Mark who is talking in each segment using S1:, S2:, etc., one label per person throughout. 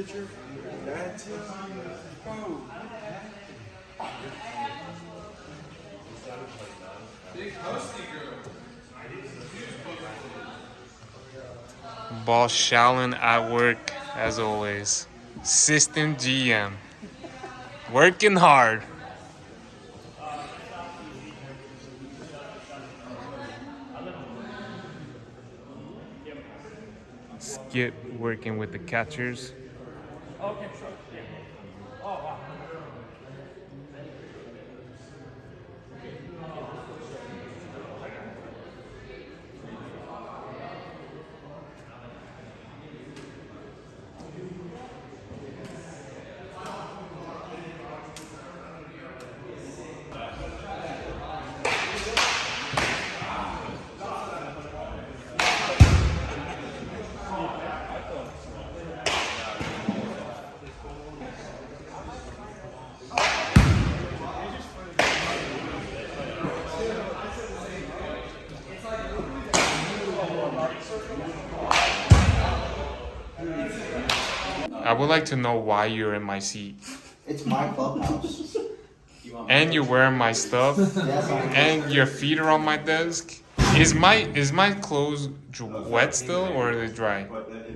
S1: picture? That's it. Oh. Big husky girl.
S2: Boss Shallon at work, as always. System GM. Working hard. Skip working with the catchers.
S3: Okay, sure. Oh, wow.
S2: I would like to know why you're in my seat.
S4: It's my clubhouse.
S2: And you're wearing my stuff.
S4: Yes, I am.
S2: And your feet are on my desk. Is my clothes wet still or are they dry?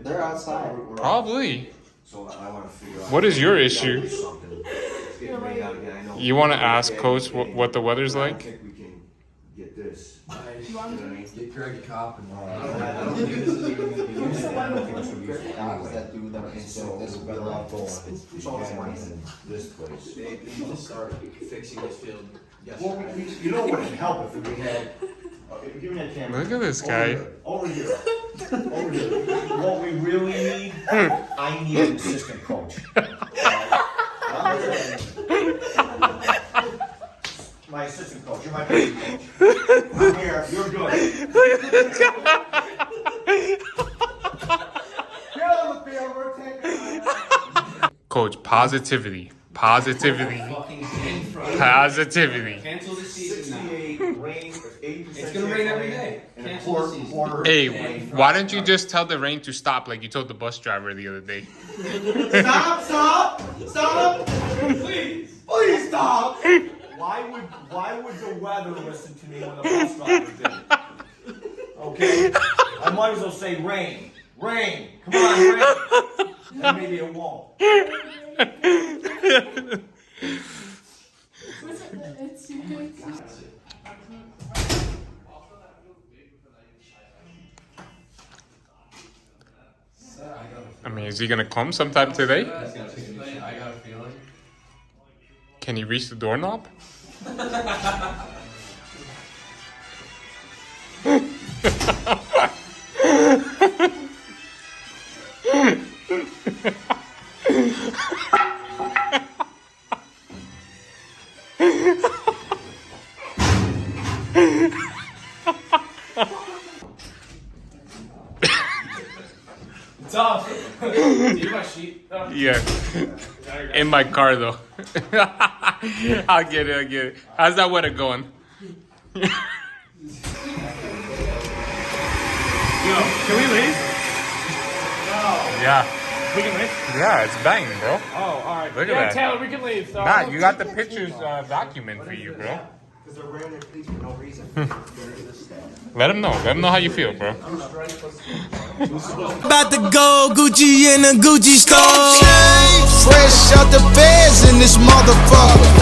S4: They're outside.
S2: Probably.
S1: So I want to figure out.
S2: What is your issue?
S1: Something. It's getting rained out again. I know.
S2: You want to ask Coach what the weather's
S1: I don't
S2: like?
S1: think we can get this.
S5: Get Greg a cop and
S1: I don't think this is even going to be used. I don't think it's going to be used
S4: Guys
S1: anyway.
S4: that do them
S1: And so
S4: this
S1: we're
S4: will
S1: better off going
S4: It's
S1: to
S4: all
S1: Cameron
S4: nice.
S1: than this place.
S5: they just started fixing this field
S1: Well,
S5: yesterday.
S1: you know what would help if we had. Give me that camera.
S2: Look at this guy.
S1: Over here. Over here. What we really need, I need an assistant coach. My assistant coach. You're my assistant coach. I'm here. You're good.
S2: Look at this guy.
S1: Get on the field. We're taking.
S2: Coach, positivity. Positivity.
S5: Fucking in front.
S2: Positivity.
S5: Cancel the season now.
S1: 68 rain. 80%.
S5: It's gonna rain every day.
S1: And a
S5: Cancel the season.
S1: quarter.
S2: Hey, why don't you just tell the rain to stop like you told the bus driver the other day?
S1: Stop! Stop! Stop! Please! Please stop! Why would the weather listen to me when the bus driver did? Okay? I might as well say rain. Rain! Come on, rain! And maybe it won't.
S2: I mean, is he gonna come sometime today?
S5: I got a feeling.
S2: Can he reach the doorknob?
S3: Tough. Do you my sheet? Oh.
S2: Yeah. In my car though. I'll get it. How's that weather going?
S3: Yo, can we leave?
S2: Yeah.
S3: We can leave?
S2: Yeah, it's banging, bro.
S3: Oh, alright.
S2: Look at
S3: yeah,
S2: that.
S3: Taylor, we can leave. So
S2: Nah, you got the pictures document for you, bro.
S4: Because they're wearing their cleats for no reason.
S2: Let him know how you feel, bro.
S6: About to go Gucci in a Gucci store. Fresh out the feds in this motherfucker.